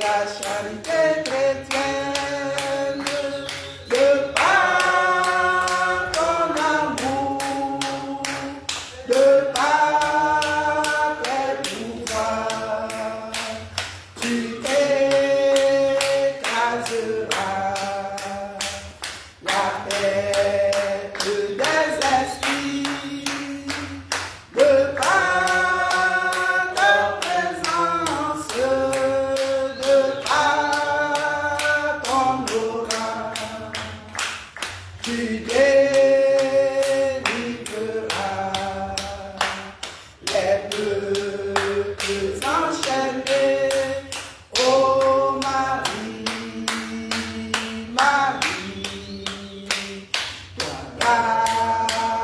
la charité chrétienne, de par ton amour, de par tes pouvoirs, tu écraseras la tête des esprits, de par ta présence, de par ton aura, tu délivreras les peuples enchaînés. Oh Marie, Marie, toi la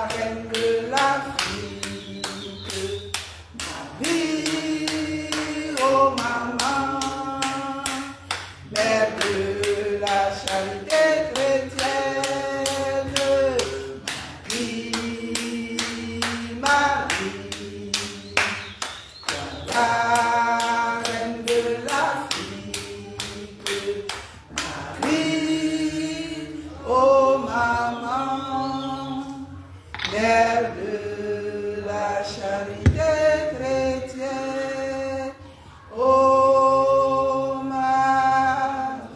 reine de l'Afrique, Marie, oh maman, mère de la charité chrétienne, Marie, toi la reine de l'Afrique, Marie, oh maman, mère de la charité chrétienne, oh Marie.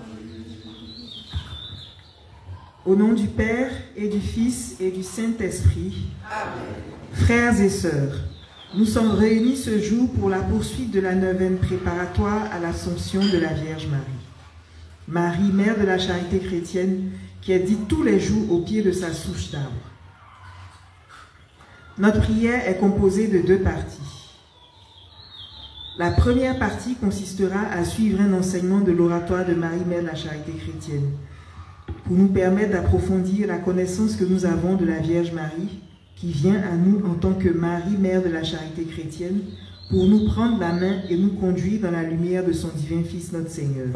Au nom du Père et du Fils et du Saint-Esprit, Amen. frères et sœurs, nous sommes réunis ce jour pour la poursuite de la neuvaine préparatoire à l'Assomption de la Vierge Marie. Marie, mère de la charité chrétienne, qui est dite tous les jours au pied de sa souche d'arbre. Notre prière est composée de deux parties. La première partie consistera à suivre un enseignement de l'oratoire de Marie, mère de la charité chrétienne, pour nous permettre d'approfondir la connaissance que nous avons de la Vierge Marie, qui vient à nous en tant que Marie, mère de la charité chrétienne, pour nous prendre la main et nous conduire dans la lumière de son divin Fils, notre Seigneur.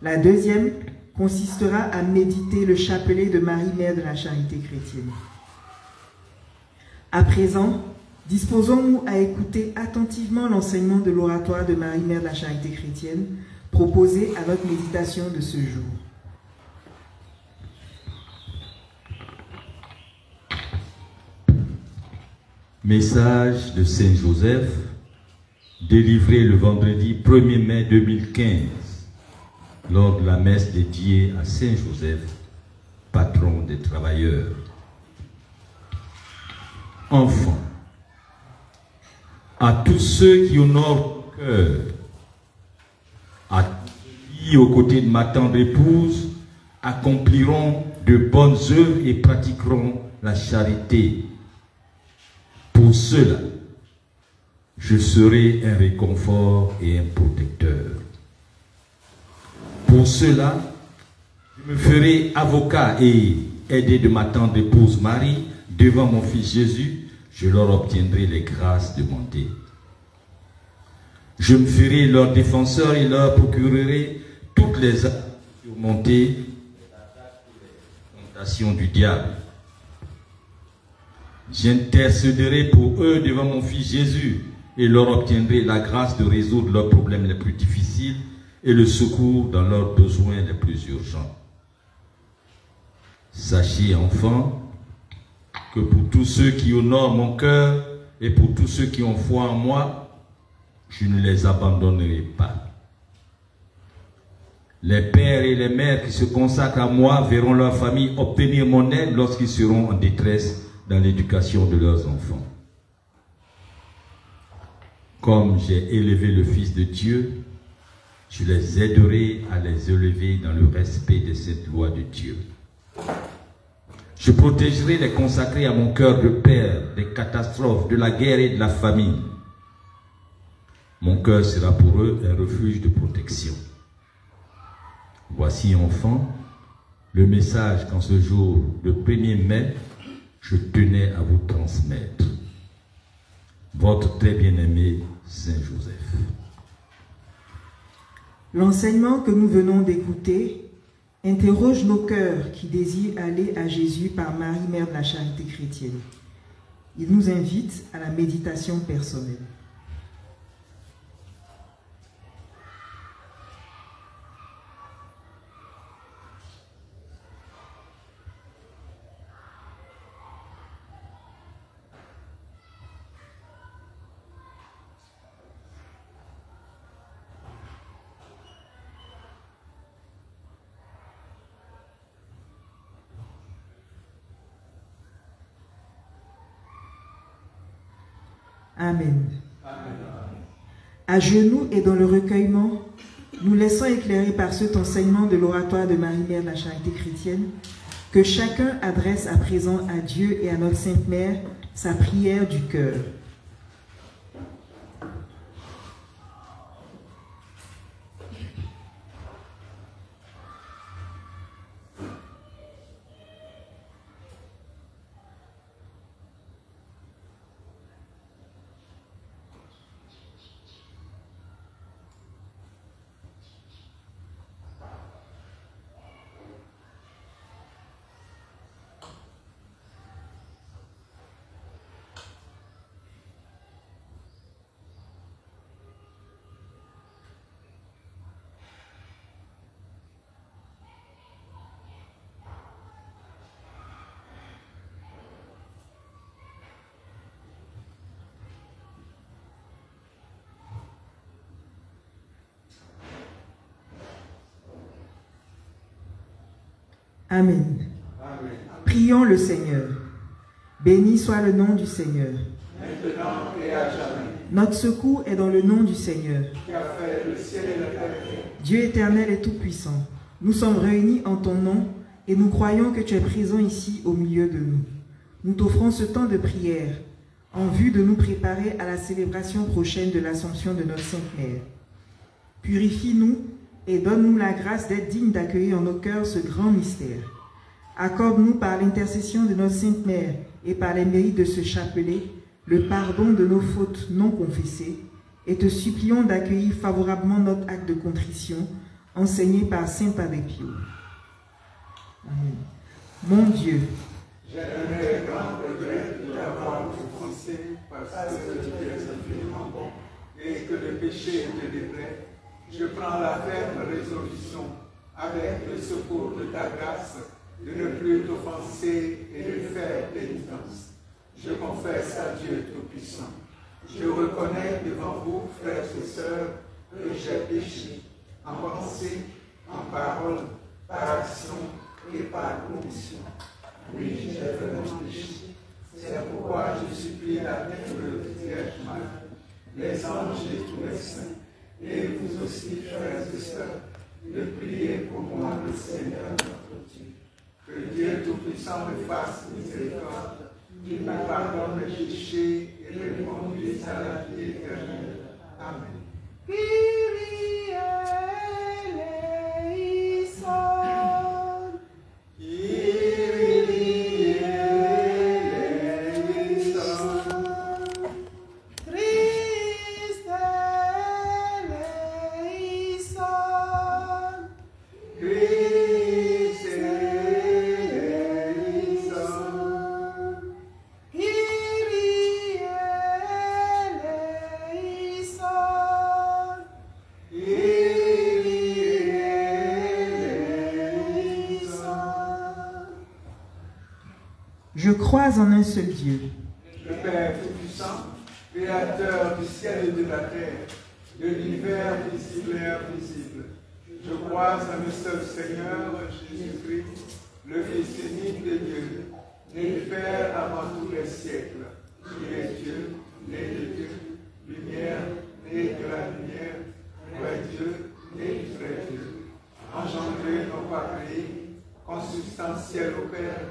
La deuxième consistera à méditer le chapelet de Marie, mère de la charité chrétienne. À présent, disposons-nous à écouter attentivement l'enseignement de l'oratoire de Marie, mère de la charité chrétienne, proposé à notre méditation de ce jour. Message de Saint Joseph, délivré le vendredi 1er mai 2015, lors de la messe dédiée à Saint Joseph, patron des travailleurs. Enfants, à tous ceux qui honorent mon cœur, à tous ceux qui, aux côtés de ma tendre épouse, accompliront de bonnes œuvres et pratiqueront la charité. Pour cela, je serai un réconfort et un protecteur. Pour cela, je me ferai avocat et aidé de ma tendre épouse Marie devant mon Fils Jésus, je leur obtiendrai les grâces demandées. Je me ferai leur défenseur et leur procurerai toutes les armes pour surmonter les tentations du diable. J'intercéderai pour eux devant mon Fils Jésus et leur obtiendrai la grâce de résoudre leurs problèmes les plus difficiles et le secours dans leurs besoins les plus urgents. Sachez, enfants, que pour tous ceux qui honorent mon cœur et pour tous ceux qui ont foi en moi, je ne les abandonnerai pas. Les pères et les mères qui se consacrent à moi verront leur famille obtenir mon aide lorsqu'ils seront en détresse dans l'éducation de leurs enfants. Comme j'ai élevé le Fils de Dieu, je les aiderai à les élever dans le respect de cette loi de Dieu. Je protégerai les consacrés à mon cœur de père des catastrophes, de la guerre et de la famine. Mon cœur sera pour eux un refuge de protection. Voici, enfants, le message qu'en ce jour de 1er mai, je tenais à vous transmettre. Votre très bien-aimé Saint Joseph. L'enseignement que nous venons d'écouter interroge nos cœurs qui désirent aller à Jésus par Marie, mère de la charité chrétienne. Il nous invite à la méditation personnelle. Amen. À genoux et dans le recueillement, nous laissons éclairer par cet enseignement de l'oratoire de Marie-Mère de la Charité chrétienne que chacun adresse à présent à Dieu et à notre Sainte Mère sa prière du cœur. Amen. Amen. Prions le Seigneur. Béni soit le nom du Seigneur. Maintenant et à jamais. Notre secours est dans le nom du Seigneur. Qui a fait le ciel et la terre. Dieu éternel et tout-puissant, nous sommes réunis en ton nom et nous croyons que tu es présent ici au milieu de nous. Nous t'offrons ce temps de prière en vue de nous préparer à la célébration prochaine de l'Assomption de notre Sainte Mère. Purifie-nous et donne-nous la grâce d'être dignes d'accueillir en nos cœurs ce grand mystère. Accorde-nous par l'intercession de notre Sainte Mère et par les mérites de ce chapelet le pardon de nos fautes non confessées et te supplions d'accueillir favorablement notre acte de contrition enseigné par saint Padre Pio. Amen. Mon Dieu, J'ai un très grand regret de t'avoir offensé parce que tu es infiniment bon et que le péché te déplaît. Je prends la ferme résolution, avec le secours de ta grâce, de ne plus t'offenser et de faire pénitence. Je confesse à Dieu Tout-Puissant. Je reconnais devant vous, frères et sœurs, que j'ai péché, en pensée, en parole, par action et par commission. Oui, j'ai vraiment péché. C'est pourquoi je supplie la bienheureuse Vierge Marie, les anges et tous les saints, et vous aussi, frères et sœurs, de prier pour moi, le Seigneur notre Dieu. Que Dieu Tout-Puissant me fasse miséricorde, qu'il me pardonne mes péchés et me conduise à la vie éternelle. Amen. Kyrie eleison. Kyrie eleison. Christ eleison. Christ eleison. Kyrie eleison. Kyrie eleison. je crois en un seul Dieu, Le Père Tout-Puissant, Créateur du ciel et de la terre, de l'univers visible et invisible. Je crois en un seul Seigneur, Jésus-Christ, le Fils unique de Dieu, né du Père avant tous les siècles, qui est Dieu, né de Dieu, lumière, né de la lumière, vrai Dieu, né du vrai Dieu, engendré non pas créé, consubstantiel au Père,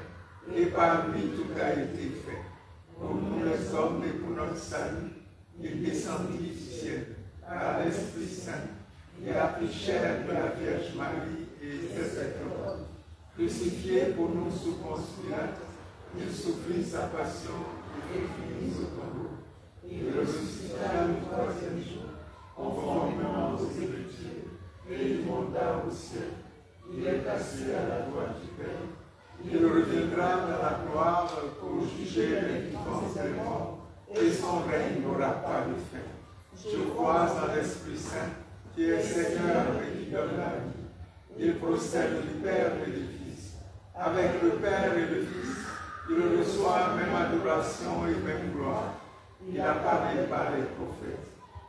et par lui tout a été fait. Pour nous les hommes et pour notre salut, il descendit du ciel par l'Esprit Saint. Il a pris chair de la Vierge Marie et s'est fait homme. Crucifié pour nous sous Ponce Pilate, il souffrit sa passion et fut mis au tombeau. Il ressuscita le troisième jour, conformément aux Écritures, et il monta au ciel. Il est assis à la droite du Père. Il reviendra dans la gloire pour juger les vivants et les morts, et son règne n'aura pas de fin. Je crois en l'Esprit Saint, qui est Seigneur et qui donne la vie. Il procède du Père et du Fils. Avec le Père et le Fils, il reçoit même adoration et même gloire. Il a parlé par les prophètes.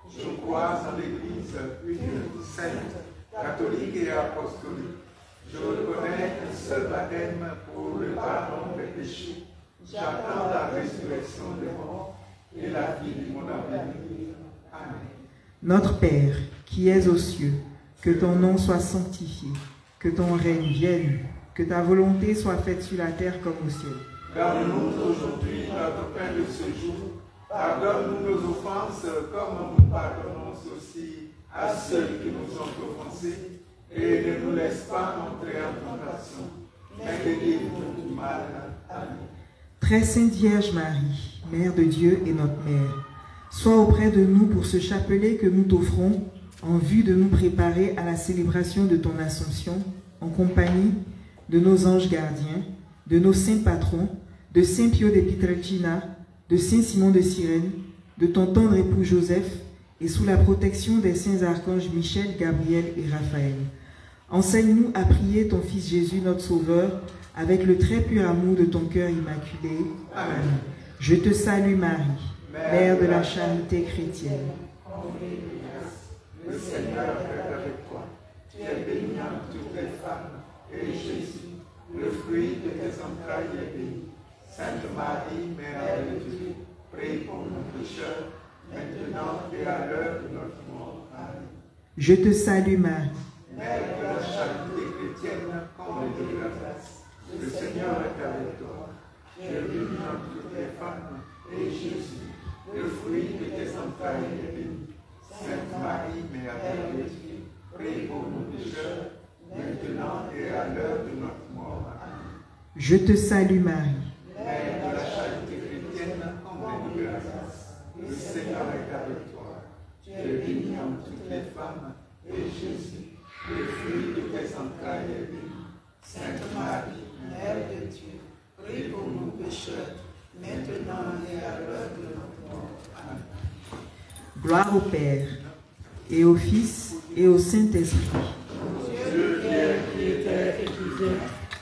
Je crois en l'Église une, sainte, catholique et apostolique. Je reconnais un seul baptême pour le pardon des péchés. J'attends la résurrection des morts et la vie du monde à venir. Amen. Notre Père, qui es aux cieux, que ton nom soit sanctifié, que ton règne vienne, que ta volonté soit faite sur la terre comme au ciel. Donne-nous aujourd'hui notre pain de ce jour. Pardonne-nous nos offenses, comme nous pardonnons aussi à ceux qui nous ont offensés. Et ne nous laisse pas entrer en tentation, mais délivre-nous du mal. Amen. Très Sainte Vierge Marie, Mère de Dieu et notre Mère, sois auprès de nous pour ce chapelet que nous t'offrons en vue de nous préparer à la célébration de ton Assomption, en compagnie de nos anges gardiens, de nos saints patrons, de Saint Pio de Pietrelcina, de Saint Simon de Cyrène, de ton tendre époux Joseph, et sous la protection des saints archanges Michel, Gabriel et Raphaël. Enseigne-nous à prier ton Fils Jésus, notre Sauveur, avec le très pur amour de ton cœur immaculé. Amen. Je te salue Marie, Mère de la charité chrétienne. Le Seigneur est avec toi. Tu es bénie entre toutes les femmes, et Jésus, le fruit de tes entrailles, est béni. Sainte Marie, Mère de Dieu, prie pour nous pécheurs, maintenant et à l'heure de notre mort. Amen. Je te salue Marie, Mère de la charité chrétienne, comble de grâce, le Seigneur est avec toi. Tu es bénie entre toutes les femmes, et Jésus, le fruit de tes entrailles, est béni. Sainte Marie, Mère de Dieu, prie pour nous pécheurs, maintenant et à l'heure de notre mort. Amen. je te salue Marie, Mère de la charité chrétienne, comble de grâce, le Seigneur est avec toi. Tu es bénie entre toutes les femmes, et Jésus, le fruit de tes entrailles, est béni. Sainte Marie, Mère de Dieu, prie pour nous pécheurs, maintenant et à l'heure de notre mort. Amen. gloire au Père, et au Fils, et au Saint-Esprit. Dieu qui était et qui vient,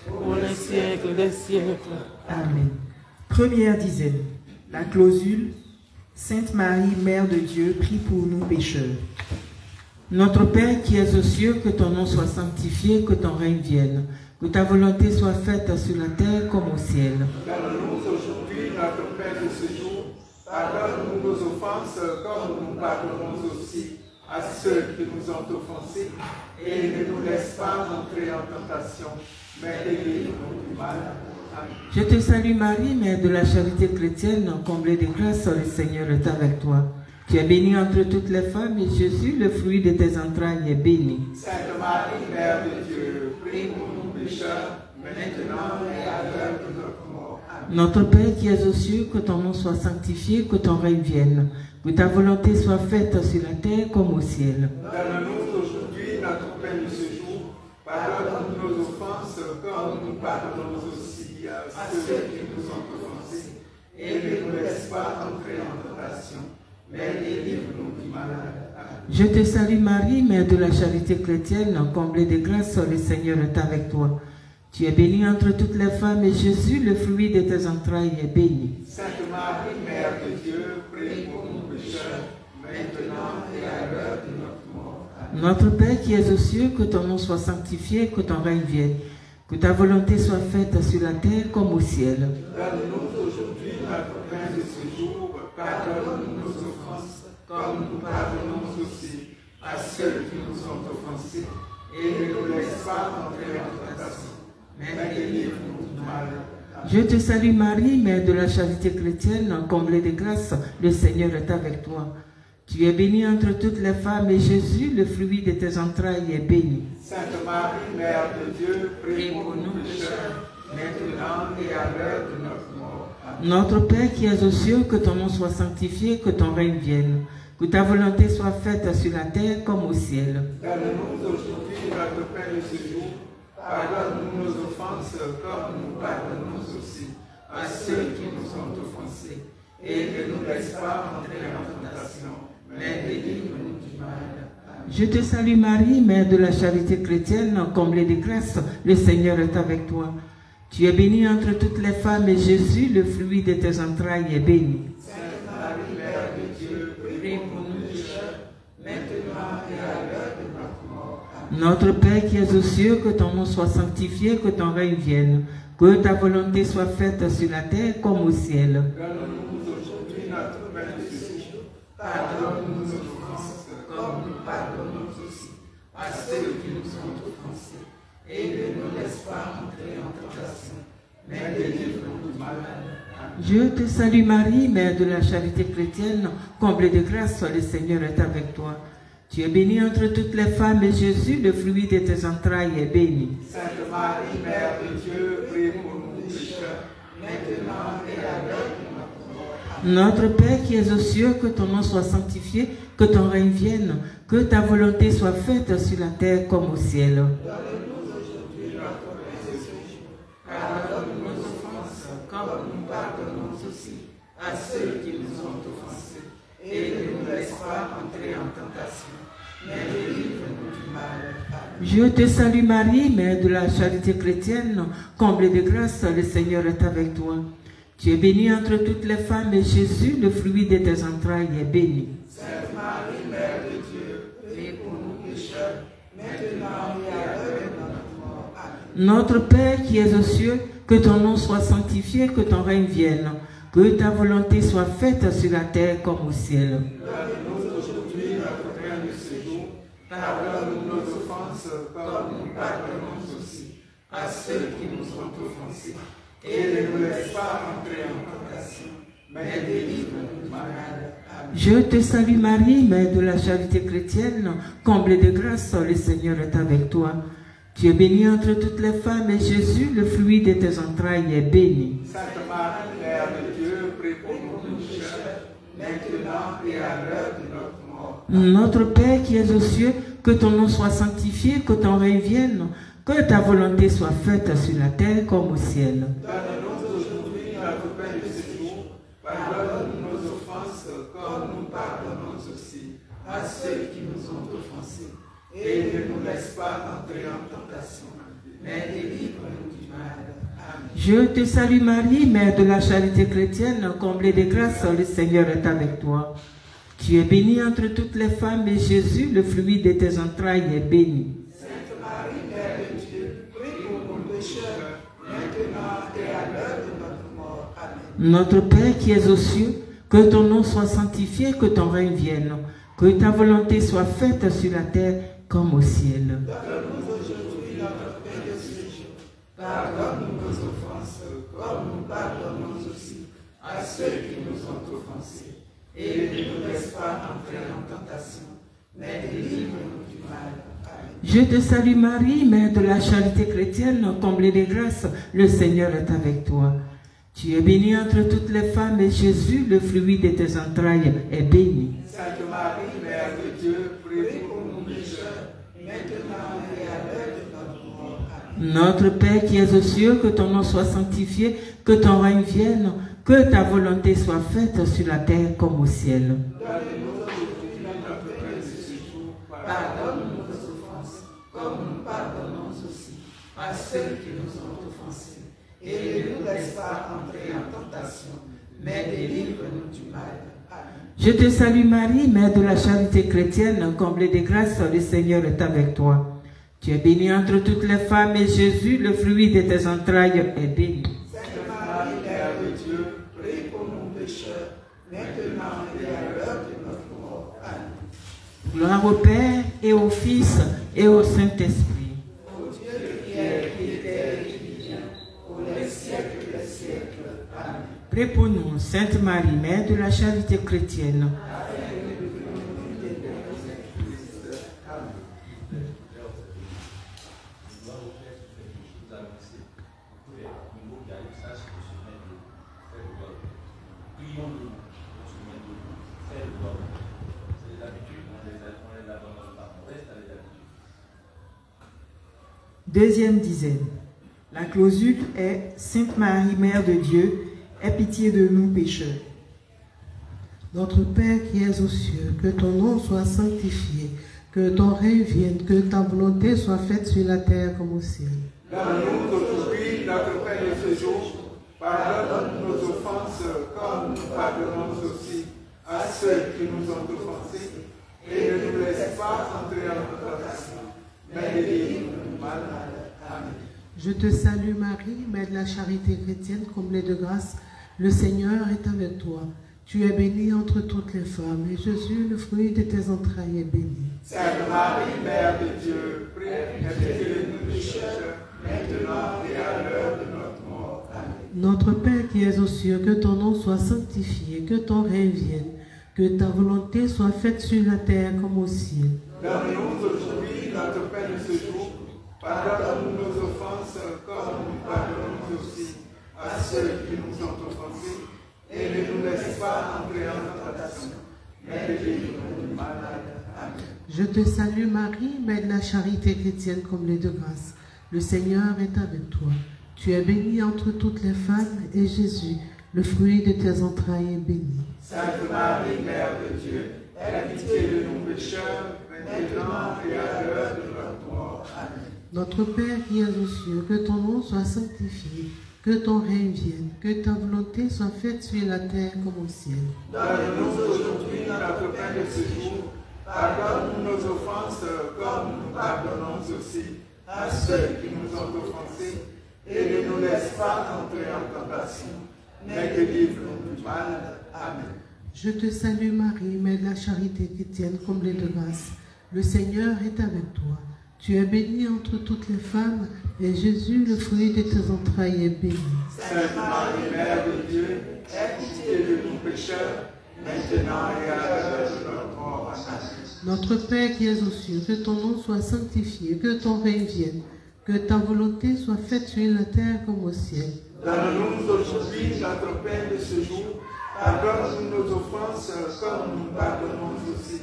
pour les siècles des siècles. Amen. Première dizaine. La clausule. Sainte Marie, Mère de Dieu, prie pour nous pécheurs. Notre Père qui es aux cieux, que ton nom soit sanctifié, que ton règne vienne, que ta volonté soit faite sur la terre comme au ciel. Donne-nous aujourd'hui notre pain de ce jour. Pardonne-nous nos offenses, comme nous pardonnons aussi à ceux qui nous ont offensés. Et ne nous laisse pas entrer en tentation, mais délivre-nous du mal. Amen. Je te salue Marie, Mère de la charité chrétienne, comblée de grâce, le Seigneur est avec toi. Tu es bénie entre toutes les femmes, et Jésus, le fruit de tes entrailles, est béni. Sainte Marie, Mère de Dieu, prie pour nous pécheurs, maintenant et à l'heure de notre mort. Amen. Notre Père qui es aux cieux, que ton nom soit sanctifié, que ton règne vienne, que ta volonté soit faite sur la terre comme au ciel. Donne-nous aujourd'hui notre pain de ce jour. Pardonne-nous nos offenses, comme nous pardonnons aussi à ceux qui nous ont offensés. Et ne nous laisse pas entrer en tentation, mais délivre-nous du mal. Amen. Je te salue Marie, Mère de la charité chrétienne, comblée de grâce, le Seigneur est avec toi. Tu es bénie entre toutes les femmes, et Jésus, le fruit de tes entrailles, est béni. Sainte Marie, Mère de Dieu, prie pour nous pécheurs, maintenant et à l'heure de notre mort. Amen. Notre Père qui es aux cieux, que ton nom soit sanctifié, que ton règne vienne, que ta volonté soit faite sur la terre comme au ciel. Donne-nous aujourd'hui notre pain de ce jour. Pardonne-nous nos offenses, comme nous pardonnons aussi à ceux qui nous ont offensés. Et ne nous laisse pas entrer en tentation, mais délivre-nous du mal. Amen. Je te salue Marie, Mère de la charité chrétienne, comblée de grâce, le Seigneur est avec toi. Tu es bénie entre toutes les femmes, et Jésus, le fruit de tes entrailles, est béni. Sainte Marie, Mère de Dieu, prie pour nous pécheurs, maintenant et à l'heure de notre mort. Amen. Notre Père qui es aux cieux, que ton nom soit sanctifié, que ton règne vienne, que ta volonté soit faite sur la terre comme au ciel. Donne-nous aujourd'hui notre pain de ce jour. Pardonne-nous nos offenses, comme nous pardonnons aussi à ceux qui nous ont offensés. Et ne nous laisse pas entrer en tentation, mais délivre-nous du mal. Amen. Je te salue Marie, Mère de la charité chrétienne, comblée de grâce, le Seigneur est avec toi. Tu es bénie entre toutes les femmes, et Jésus, le fruit de tes entrailles, est béni. Sainte Marie, Mère de Dieu, prie pour nous pécheurs, maintenant et à l'heure de notre mort. Amen. Notre Père qui es aux cieux, que ton nom soit sanctifié, que ton règne vienne, que ta volonté soit faite sur la terre comme au ciel. Donne-nous aujourd'hui notre pain Pardonne-nous nos offenses, comme nous pardonnons aussi à ceux qui nous ont offensés. Et ne nous laisse pas entrer en tentation, mais délivre-nous du mal. Amen. Je te salue Marie, Mère de la charité chrétienne, comblée de grâce, le Seigneur est avec toi. Tu es bénie entre toutes les femmes et Jésus, le fruit de tes entrailles, est béni. Sainte Marie, Mère de Dieu, prie pour nous pécheurs, maintenant et à l'heure de notre mort. Amen. Notre Père qui es aux cieux, que ton nom soit sanctifié, que ton règne vienne, que ta volonté soit faite sur la terre comme au ciel. Donne-nous aujourd'hui notre pain de ce jour. Pardonne nos offenses, comme nous pardonnons aussi à ceux qui nous ont offensés. Et ne nous laisse pas entrer en tentation, mais délivre-nous du mal. Amen. Je te salue Marie, Mère de la charité chrétienne, comblée de grâce, le Seigneur est avec toi. Tu es bénie entre toutes les femmes et Jésus, le fruit de tes entrailles, est béni. Sainte Marie, Mère de Dieu, prie pour nous pécheurs, maintenant et à l'heure de notre mort. Amen. Notre Père qui es aux cieux, que ton nom soit sanctifié, que ton règne vienne, que ta volonté soit faite sur la terre comme au ciel. Donne-nous aujourd'hui notre pain de ce jour. Pardonne-nous nos offenses, comme nous pardonnons aussi à ceux qui nous ont offensés. Et ne nous laisse pas entrer en tentation, mais délivre-nous du mal. Amen. Je te salue Marie, Mère de la charité chrétienne, comblée de grâce, le Seigneur est avec toi. Tu es bénie entre toutes les femmes et Jésus, le fruit de tes entrailles, est béni. Sainte Marie, Mère de Dieu, prie pour nous pécheurs, maintenant et à l'heure de notre mort. Notre Père qui es aux cieux, que ton nom soit sanctifié, que ton règne vienne, que ta volonté soit faite sur la terre comme au ciel. Donne-nous aujourd'hui notre pain de ce jour. Pardonne nos offenses, comme nous pardonnons aussi à ceux qui nous ont offensés. Et ne nous laisse pas entrer en tentation, mais délivre-nous du mal. Amen. Je te salue Marie, Mère de la charité chrétienne, comblée de grâce, le Seigneur est avec toi. Tu es bénie entre toutes les femmes et Jésus, le fruit de tes entrailles, est béni. Sainte Marie, Mère de Dieu, prie pour nous pécheurs, maintenant et à l'heure de notre mort. Amen. Notre Père qui es aux cieux, que ton nom soit sanctifié, que ton règne vienne, que ta volonté soit faite sur la terre comme au ciel. Donne-nous aujourd'hui notre pain de ce jour. Pardonne-nous nos offenses, comme nous pardonnons aussi à ceux qui nous ont offensés. Et ne nous laisse pas entrer en tentation, mais délivre-nous du mal. Amen. Je te salue Marie, Mère de la charité chrétienne, comblée de grâce, le Seigneur est avec toi. Tu es bénie entre toutes les femmes et Jésus, le fruit de tes entrailles, est béni. Sainte Marie, Mère de Dieu, prie pour nous pécheurs, maintenant et à l'heure de notre mort. Amen. Notre Père qui es aux cieux, que ton nom soit sanctifié, que ton règne vienne, que ta volonté soit faite sur la terre comme au ciel. Donne-nous aujourd'hui notre pain de ce jour. Pardonne-nous nos offenses, comme nous pardonnons aussi à ceux qui nous ont offensés. Et ne nous laisse pas entrer en tentation, mais délivre-nous du mal. Amen. Je te salue Marie, Mère de la charité chrétienne, comblée de grâce, le Seigneur est avec toi. Tu es bénie entre toutes les femmes et Jésus, le fruit de tes entrailles, est béni. Sainte Marie, Mère de Dieu, prie pour nous pécheurs, maintenant et à l'heure de notre mort. Amen. Gloire au Père et au Fils et au Saint-Esprit. Ô Dieu qui est, qui était et qui vient, pour les siècles des siècles. Amen. Prie pour nous, Sainte Marie, Mère de la charité chrétienne. Deuxième dizaine. La clausule est Sainte Marie, Mère de Dieu, aie pitié de nous pécheurs. Notre Père qui es aux cieux, que ton nom soit sanctifié, que ton règne vienne, que ta volonté soit faite sur la terre comme au ciel. Donne-nous aujourd'hui notre pain de ce jour. Pardonne nos offenses, comme nous pardonnons aussi à ceux qui nous ont offensés. Et ne nous laisse pas entrer en tentation, mais délivre-nous du mal. Amen. Je te salue Marie, Mère de la charité chrétienne, comblée de grâce, le Seigneur est avec toi. Tu es bénie entre toutes les femmes, et Jésus, le fruit de tes entrailles, est béni. Sainte Marie, Mère de Dieu, prie pour nous pécheurs, maintenant et à l'heure de notre mort. Amen. Notre Père qui es aux cieux, que ton nom soit sanctifié, que ton règne vienne, que ta volonté soit faite sur la terre comme au ciel. Donne-nous aujourd'hui notre pain de ce jour. Pardonne-nous nos offenses, comme nous pardonnons aussi à ceux qui nous ont offensés. Et ne nous laisse pas entrer en tentation, mais délivre-nous du mal. Amen. Je te salue Marie, Mère de la charité chrétienne comblée de grâce. Le Seigneur est avec toi. Tu es bénie entre toutes les femmes, et Jésus, le fruit de tes entrailles, est béni. Sainte Marie, Mère de Dieu, aie pitié de nous pécheurs, maintenant et à l'heure de notre mort. Amen. Notre Père qui es aux cieux, que ton nom soit sanctifié, que ton règne vienne, que ta volonté soit faite sur la terre comme au ciel. Donne-nous aujourd'hui notre pain de ce jour. Pardonne-nous nos offenses, comme nous pardonnons aussi à ceux qui nous ont offensés. Et ne nous laisse pas entrer en tentation, mais délivre-nous du mal. Amen. Je te salue Marie, Mère de la charité chrétienne comblée de grâce. Le Seigneur est avec toi. Tu es bénie entre toutes les femmes, et Jésus, le fruit de tes entrailles, est béni. Sainte Marie, Mère de Dieu, aie pitié de nous pécheurs, maintenant et à l'heure de notre mort. Amen. Notre Père qui es aux cieux, que ton nom soit sanctifié, que ton règne vienne, que ta volonté soit faite sur la terre comme au ciel. Donne-nous aujourd'hui notre pain de ce jour. Pardonne-nous nos offenses, comme nous pardonnons aussi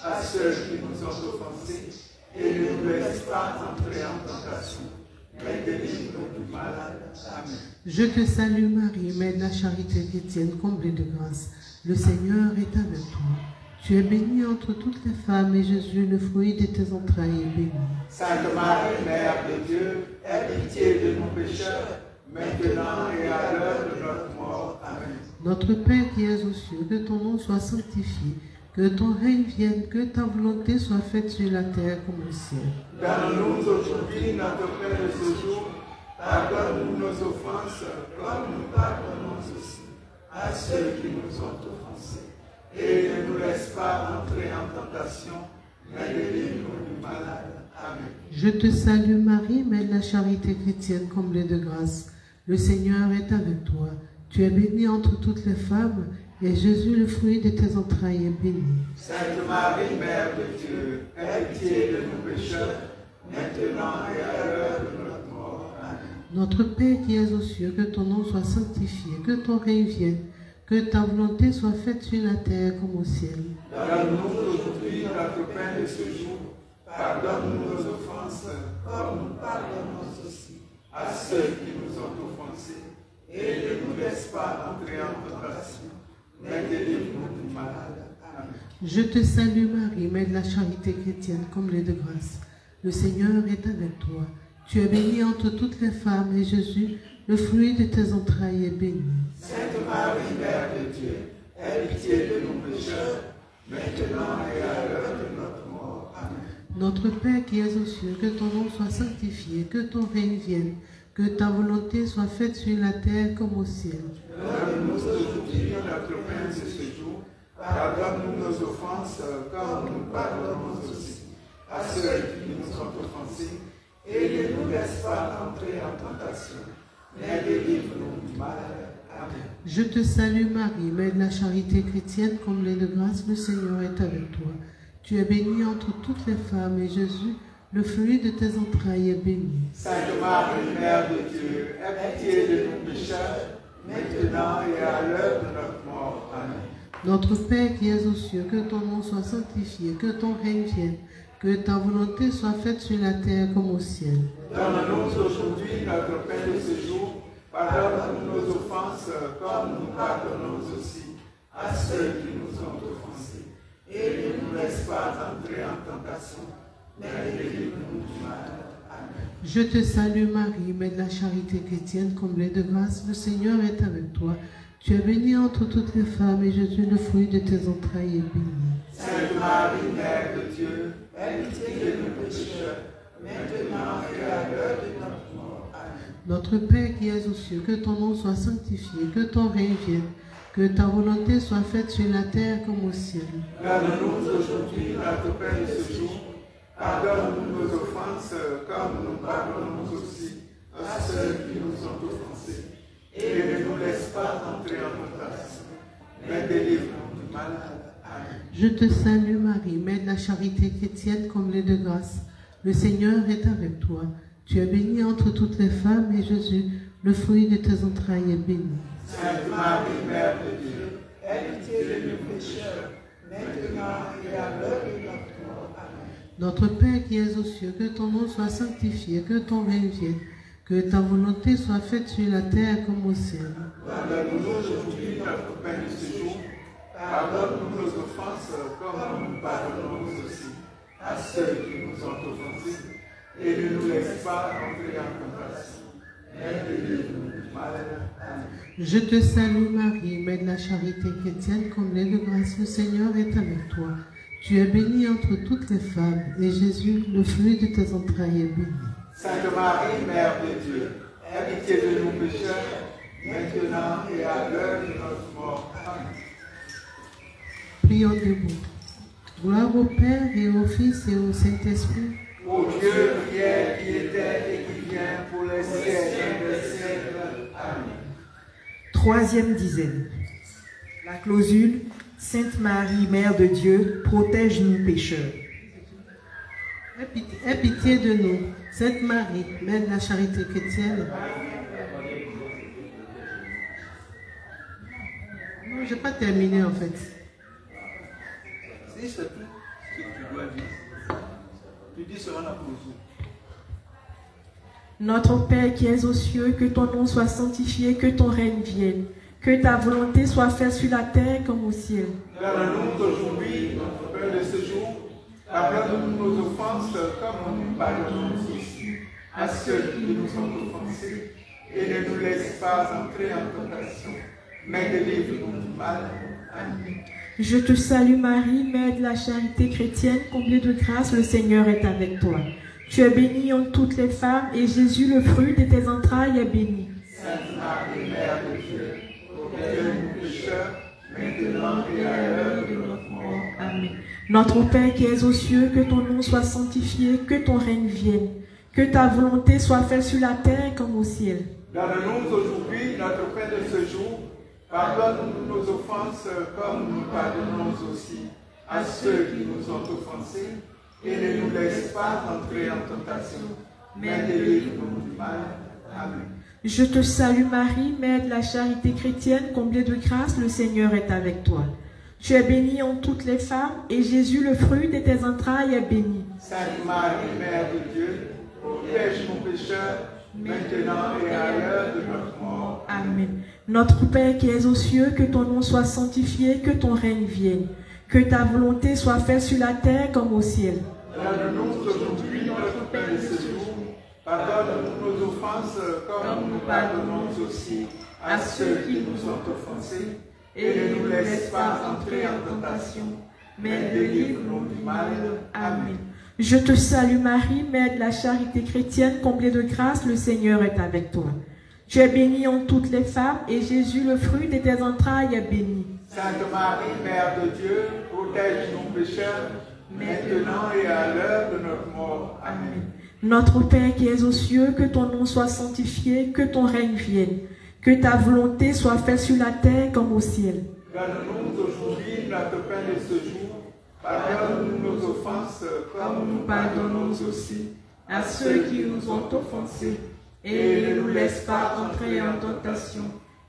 à ceux qui nous ont offensés. Et ne nous laisse pas entrer en tentation, mais délivre-nous du mal. Amen. Je te salue Marie, Mère de la charité chrétienne comblée de grâce. Le Seigneur est avec toi. Tu es bénie entre toutes les femmes, et Jésus, le fruit de tes entrailles, est béni. Sainte Marie, Mère de Dieu, aie pitié de nous pécheurs, maintenant et à l'heure de notre mort. Amen. Notre Père qui es aux cieux, que ton nom soit sanctifié, que ton règne vienne, que ta volonté soit faite sur la terre comme au ciel. Donne-nous aujourd'hui notre pain de ce jour. Pardonne-nous nos offenses, comme nous pardonnons aussi à ceux qui nous ont offensés. Et ne nous laisse pas entrer en tentation, mais délivre-nous du mal. Amen. Je te salue Marie, Mère de la charité chrétienne comblée de grâce. Le Seigneur est avec toi. Tu es bénie entre toutes les femmes, et Jésus, le fruit de tes entrailles, est béni. Sainte Marie, Mère de Dieu, aie pitié de nous pécheurs, maintenant et à l'heure de notre mort. Amen. Notre Père qui es aux cieux, que ton nom soit sanctifié, que ton règne vienne, que ta volonté soit faite sur la terre comme au ciel. Donne-nous aujourd'hui notre pain de ce jour. Pardonne-nous nos offenses, comme nous pardonnons aussi à ceux qui nous ont offensés. Et ne nous laisse pas entrer en tentation, mais délivre-nous du mal. Amen. Je te salue Marie, Mère de la charité chrétienne comblée de grâce. Le Seigneur est avec toi. Tu es bénie entre toutes les femmes, et Jésus, le fruit de tes entrailles, est béni. Sainte Marie, Mère de Dieu, aie pitié de nous pécheurs, maintenant et à l'heure de notre mort. Amen. Notre Père qui es aux cieux, que ton nom soit sanctifié, que ton règne vienne, que ta volonté soit faite sur la terre comme au ciel. Donne-nous aujourd'hui notre pain de ce jour. Pardonne-nous nos offenses, comme nous pardonnons aussi à ceux qui nous ont offensés. Et ne nous laisse pas entrer en tentation, mais délivre-nous du mal. Amen. Je te salue Marie, Mère de la charité chrétienne comblée de grâce, le Seigneur est avec toi. Tu es bénie entre toutes les femmes, et Jésus, le fruit de tes entrailles, est béni. Sainte Marie, Mère de Dieu, aie pitié de nous pécheurs, maintenant et à l'heure de notre mort. Amen. Notre Père qui es aux cieux, que ton nom soit sanctifié, que ton règne vienne, que ta volonté soit faite sur la terre comme au ciel. Donne-nous aujourd'hui notre pain de ce jour. Pardonne-nous nos offenses, comme nous pardonnons aussi à ceux qui nous ont offensés. Et ne nous laisse pas entrer en tentation, mais délivre-nous du mal. Amen. Je te salue Marie, Mère de la charité chrétienne comblée de grâce, le Seigneur est avec toi. Tu es bénie entre toutes les femmes, et Jésus, le fruit de tes entrailles, est béni. Sainte Marie, Mère de Dieu, aie pitié de nous pécheurs, maintenant et à l'heure de notre mort. Amen. Notre Père qui es aux cieux, que ton nom soit sanctifié, que ton règne vienne, Que ta volonté soit faite sur la terre comme au ciel. Donne-nous aujourd'hui notre pain de ce jour. Pardonne-nous nos offenses, comme nous pardonnons aussi à ceux qui nous ont offensés. Et ne nous laisse pas entrer en tentation, mais délivre-nous du mal. Amen. Je te salue Marie, Mère de la charité chrétienne comblée de grâce. Le Seigneur est avec toi. Tu es bénie entre toutes les femmes et Jésus, le fruit de tes entrailles, est béni. Sainte Marie, Mère de Dieu, aie pitié de nous pécheurs, maintenant et à l'heure de notre mort. Amen. Notre Père qui es aux cieux, que ton nom soit sanctifié, que ton règne vienne, que ta volonté soit faite sur la terre comme au ciel. Donne-nous aujourd'hui notre pain de ce jour. Pardonne-nous nos offenses, comme nous pardonnons aussi à ceux qui nous ont offensés. Et ne nous laisse pas entrer en tentation, mais délivre-nous du mal. Amen. Je te salue Marie, Mère de la charité chrétienne comblée de grâce. Le Seigneur est avec toi. Tu es bénie entre toutes les femmes, et Jésus, le fruit de tes entrailles, est béni. Sainte Marie, Mère de Dieu, aie pitié de nous pécheurs, maintenant et à l'heure de notre mort. Amen. Prions debout. Gloire au Père et au Fils et au Saint-Esprit. Ô Dieu qui est, qui était et qui vient pour les siècles des siècles. Amen. Troisième dizaine. La clausule, Sainte Marie, Mère de Dieu, protège-nous pécheurs. Aie pitié de nous, Sainte Marie, Mère de la charité chrétienne. Non, je n'ai pas terminé en fait. Si c'est tout ce que tu dois dire, tu dis selon la clausule. Notre Père qui es aux cieux, que ton nom soit sanctifié, que ton règne vienne, que ta volonté soit faite sur la terre comme au ciel. Donne-nous aujourd'hui notre pain de ce jour. Pardonne-nous nos offenses, comme nous pardonnons aussi à ceux qui nous ont offensés. Et ne nous laisse pas entrer en tentation, mais délivre-nous du mal. Amen. Je te salue Marie, Mère de la charité chrétienne, comblée de grâce, le Seigneur est avec toi. Tu es bénie entre toutes les femmes, et Jésus, le fruit de tes entrailles, est béni. Sainte Marie, Mère de Dieu, protège-nous pécheurs, maintenant et à l'heure de notre mort. Amen. Notre Père qui es aux cieux, que ton nom soit sanctifié, que ton règne vienne, que ta volonté soit faite sur la terre comme au ciel. Donne-nous aujourd'hui notre pain de ce jour. Pardonne-nous nos offenses, comme nous pardonnons aussi à ceux qui nous ont offensés. Et ne nous laisse pas entrer en tentation, mais délivre-nous du mal. Amen. Je te salue Marie, Mère de la charité chrétienne, comblée de grâce, le Seigneur est avec toi. Tu es bénie entre toutes les femmes, et Jésus, le fruit de tes entrailles, est béni. Sainte Marie, Mère de Dieu, protège nos pécheurs, maintenant et à l'heure de notre mort. Amen. Notre Père qui es aux cieux, que ton nom soit sanctifié, que ton règne vienne, que ta volonté soit faite sur la terre comme au ciel. Donne-nous aujourd'hui notre pain de ce jour. Pardonne-nous nos offenses, comme nous pardonnons aussi à ceux qui nous ont offensés. Et ne nous laisse pas entrer en tentation, mais délivre-nous du mal. Amen. Je te salue Marie, Mère de la charité chrétienne, comblée de grâce, le Seigneur est avec toi. Tu es bénie entre toutes les femmes, et Jésus, le fruit de tes entrailles, est béni. Sainte Marie, Mère de Dieu, protège nos pécheurs, maintenant et à l'heure de notre mort. Amen. Notre Père qui es aux cieux, que ton nom soit sanctifié, que ton règne vienne, que ta volonté soit faite sur la terre comme au ciel. Donne-nous aujourd'hui notre pain de ce jour. Pardonne-nous nos offenses, comme nous pardonnons aussi à ceux qui nous ont offensés. Et ne nous laisse pas entrer en tentation,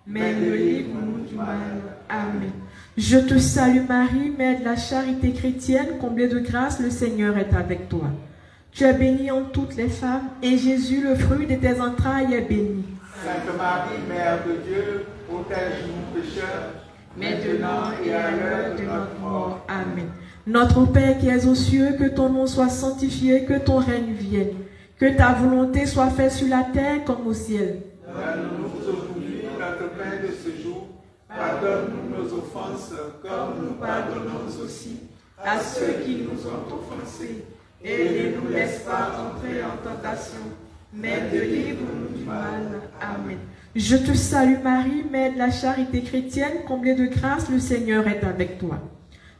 mais délivre-nous du mal. Amen. Je te salue Marie, Mère de la charité chrétienne, comblée de grâce, le Seigneur est avec toi. Tu es bénie entre toutes les femmes, et Jésus, le fruit de tes entrailles, est béni. Sainte Marie, Mère de Dieu, protège nos pécheurs, maintenant et à l'heure de notre mort. Amen. Notre Père qui es aux cieux, que ton nom soit sanctifié, que ton règne vienne, que ta volonté soit faite sur la terre comme au ciel. Donne-nous aujourd'hui notre pain de ce jour. Pardonne-nous nos offenses, comme nous pardonnons aussi à ceux qui nous ont offensés. Et ne nous laisse pas entrer en tentation, mais délivre-nous du mal. Amen. Je te salue Marie, Mère de la charité chrétienne, comblée de grâce, le Seigneur est avec toi.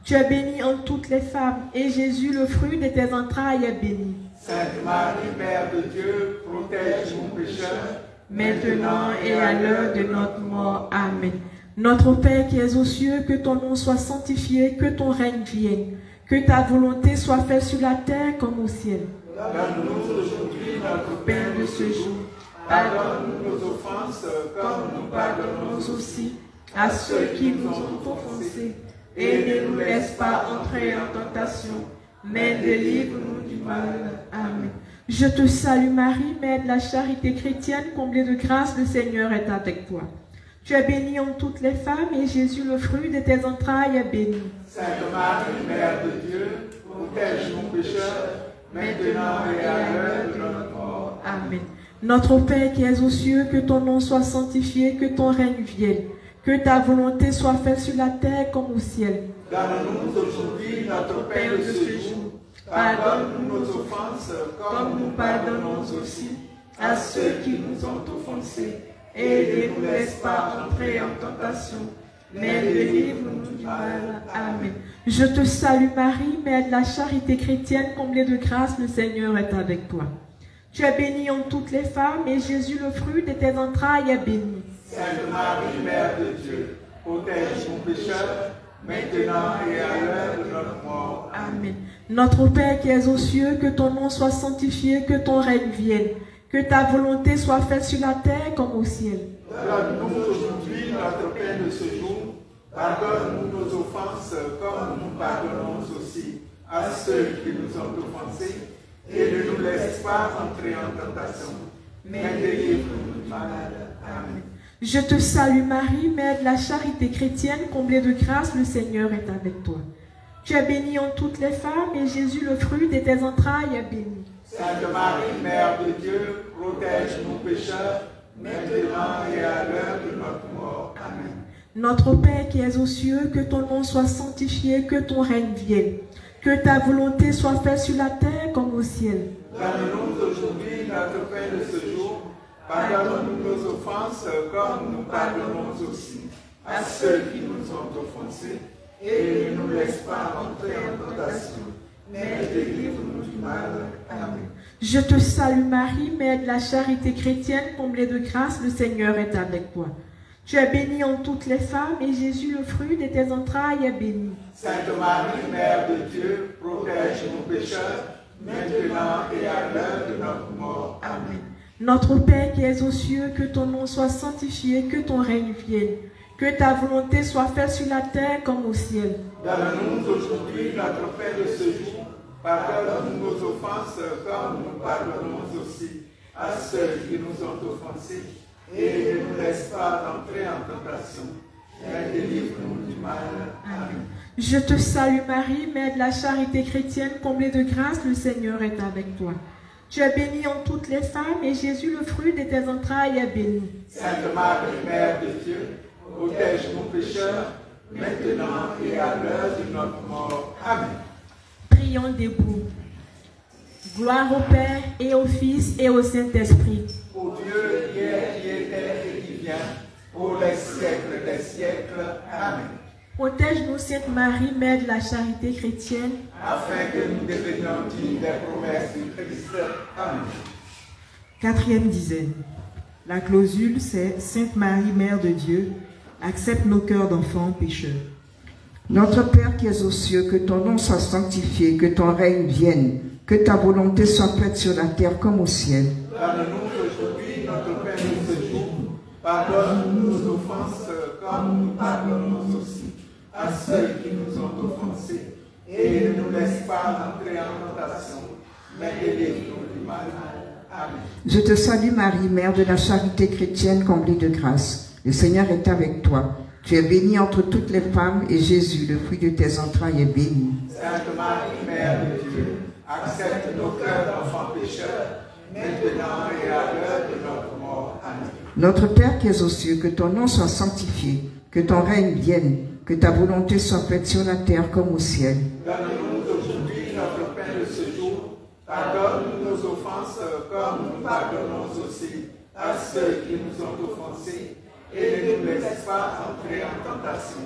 Tu es bénie entre toutes les femmes, et Jésus, le fruit de tes entrailles, est béni. Sainte Marie, Mère de Dieu, protège nos pécheurs, maintenant et à l'heure de notre mort. Amen. Notre Père qui es aux cieux, que ton nom soit sanctifié, que ton règne vienne, que ta volonté soit faite sur la terre comme au ciel. Donne-nous aujourd'hui notre pain de ce jour. Pardonne-nous nos offenses, comme nous pardonnons aussi à ceux qui nous ont offensés. Et ne nous laisse pas entrer en tentation, mais délivre-nous du mal. Amen. Je te salue Marie, Mère de la charité chrétienne, comblée de grâce, le Seigneur est avec toi. Tu es bénie entre toutes les femmes, et Jésus, le fruit de tes entrailles, est béni. Sainte Marie, Mère de Dieu, protège nos pécheurs, maintenant et à l'heure de notre mort. Amen. Notre Père qui es aux cieux, que ton nom soit sanctifié, que ton règne vienne, que ta volonté soit faite sur la terre comme au ciel. Donne-nous aujourd'hui notre pain de ce jour. Pardonne-nous nos offenses, comme nous pardonnons aussi à ceux qui nous ont offensés. Et ne nous laisse pas entrer en tentation, mais délivre-nous du mal. Amen. Je te salue Marie, Mère de la charité chrétienne, comblée de grâce, le Seigneur est avec toi. Tu es bénie entre toutes les femmes, et Jésus, le fruit de tes entrailles, est béni. Sainte Marie, Mère de Dieu, protège nos pécheurs, maintenant et à l'heure de notre mort. Amen. Notre Père qui es aux cieux, que ton nom soit sanctifié, que ton règne vienne, que ta volonté soit faite sur la terre comme au ciel. Donne-nous aujourd'hui notre pain de ce jour. Pardonne-nous nos offenses, comme nous pardonnons aussi à ceux qui nous ont offensés. Et ne nous laisse pas entrer en tentation, mais délivre-nous du mal. Amen. Je te salue Marie, Mère de la charité chrétienne, comblée de grâce, le Seigneur est avec toi. Tu es bénie entre toutes les femmes, et Jésus, le fruit de tes entrailles, est béni. Sainte Marie, Mère de Dieu, protège nos pécheurs, maintenant et à l'heure de notre mort. Amen. Notre Père qui es aux cieux, que ton nom soit sanctifié, que ton règne vienne, que ta volonté soit faite sur la terre comme au ciel. Donne-nous aujourd'hui notre pain de ce jour. Pardonne-nous nos offenses, comme nous pardonnons aussi à ceux qui nous ont offensés. Et ne nous laisse pas entrer en tentation, mais délivre-nous du mal. Amen. Je te salue Marie, Mère de la charité chrétienne, comblée de grâce, le Seigneur est avec toi. Tu es bénie entre toutes les femmes, et Jésus, le fruit de tes entrailles, est béni. Sainte Marie, Mère de Dieu, protège nos pécheurs, maintenant et à l'heure de notre mort. Amen. Notre Père qui es aux cieux, que ton nom soit sanctifié, que ton règne vienne, que ta volonté soit faite sur la terre comme au ciel. Donne-nous aujourd'hui notre pain de ce jour. Pardonne-nous nos offenses, comme nous pardonnons aussi à ceux qui nous ont offensés. Et ne nous laisse pas entrer en tentation, mais délivre-nous du mal. Amen. Je te salue Marie, Mère de la charité chrétienne, comblée de grâce, le Seigneur est avec toi. Tu es bénie entre toutes les femmes, et Jésus, le fruit de tes entrailles, est béni. Sainte Marie, Mère de Dieu, protège nos pécheurs, maintenant et à l'heure de notre mort. Amen. Prions debout. Gloire au Père, et au Fils, et au Saint-Esprit. Ô Dieu qui est, qui était et qui vient, pour les siècles des siècles. Amen. Protège-nous, Sainte Marie, Mère de la charité chrétienne, afin que nous devenions dignes des promesses du Christ. Amen. Quatrième dizaine. La clausule, c'est Sainte Marie, Mère de Dieu, accepte nos cœurs d'enfants pécheurs. Notre Père qui es aux cieux, que ton nom soit sanctifié, que ton règne vienne, que ta volonté soit faite sur la terre comme au ciel. Donne-nous aujourd'hui notre pain de ce jour. Pardonne-nous nos offenses, comme nous pardonnons aussi à ceux qui nous ont offensés. Et ne nous laisse pas entrer en tentation, mais délivre-nous du mal. Amen. Je te salue Marie, Mère de la charité chrétienne, comblée de grâce. Le Seigneur est avec toi. Tu es bénie entre toutes les femmes, et Jésus, le fruit de tes entrailles, est béni. Sainte Marie, Mère de Dieu, accepte nos cœurs d'enfants pécheurs, maintenant et à l'heure de notre mort. Amen. Notre Père qui es aux cieux, que ton nom soit sanctifié, que ton règne vienne, que ta volonté soit faite sur la terre comme au ciel. Donne-nous aujourd'hui notre pain de ce jour. Pardonne-nous nos offenses, comme nous pardonnons aussi à ceux qui nous ont offensés. Et ne nous laisse pas entrer en tentation,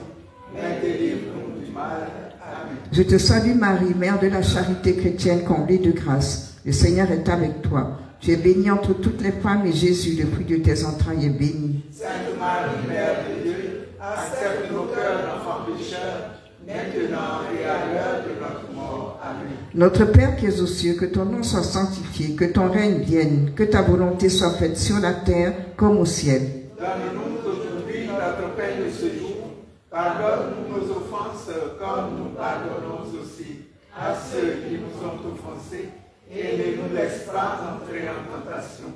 mais délivre-nous du mal. Amen. Je te salue Marie, Mère de la charité chrétienne, comblée de grâce. Le Seigneur est avec toi. Tu es bénie entre toutes les femmes et Jésus, le fruit de tes entrailles, est béni. Sainte Marie, Mère de Dieu, accepte nos cœurs d'enfants pécheurs, maintenant et à l'heure de notre mort. Amen. Notre Père qui es aux cieux, que ton nom soit sanctifié, que ton règne vienne, que ta volonté soit faite sur la terre comme au ciel. Donne-nous aujourd'hui notre pain de ce jour. Pardonne-nous nos offenses, comme nous pardonnons aussi à ceux qui nous ont offensés. Et ne nous laisse pas entrer en tentation,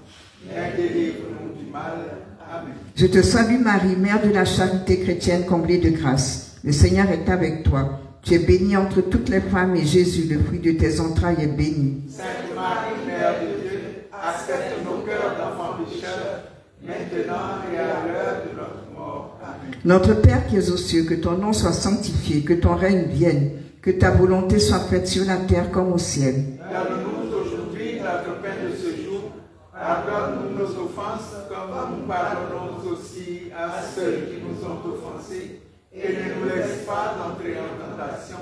mais délivre-nous du mal. Amen. Je te salue Marie, Mère de la charité chrétienne, comblée de grâce. Le Seigneur est avec toi. Tu es bénie entre toutes les femmes et Jésus, le fruit de tes entrailles, est béni. Sainte Marie, Mère de Dieu, accepte nos cœurs d'enfants pécheurs, maintenant et à l'heure de notre mort. Amen. Notre Père qui es aux cieux, que ton nom soit sanctifié, que ton règne vienne, que ta volonté soit faite sur la terre comme au ciel. Donne-nous aujourd'hui notre pain de ce jour. Pardonne-nous nos offenses, comme nous pardonnons aussi à ceux qui nous ont offensés. Et ne nous laisse pas entrer en tentation,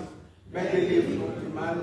mais délivre-nous du mal.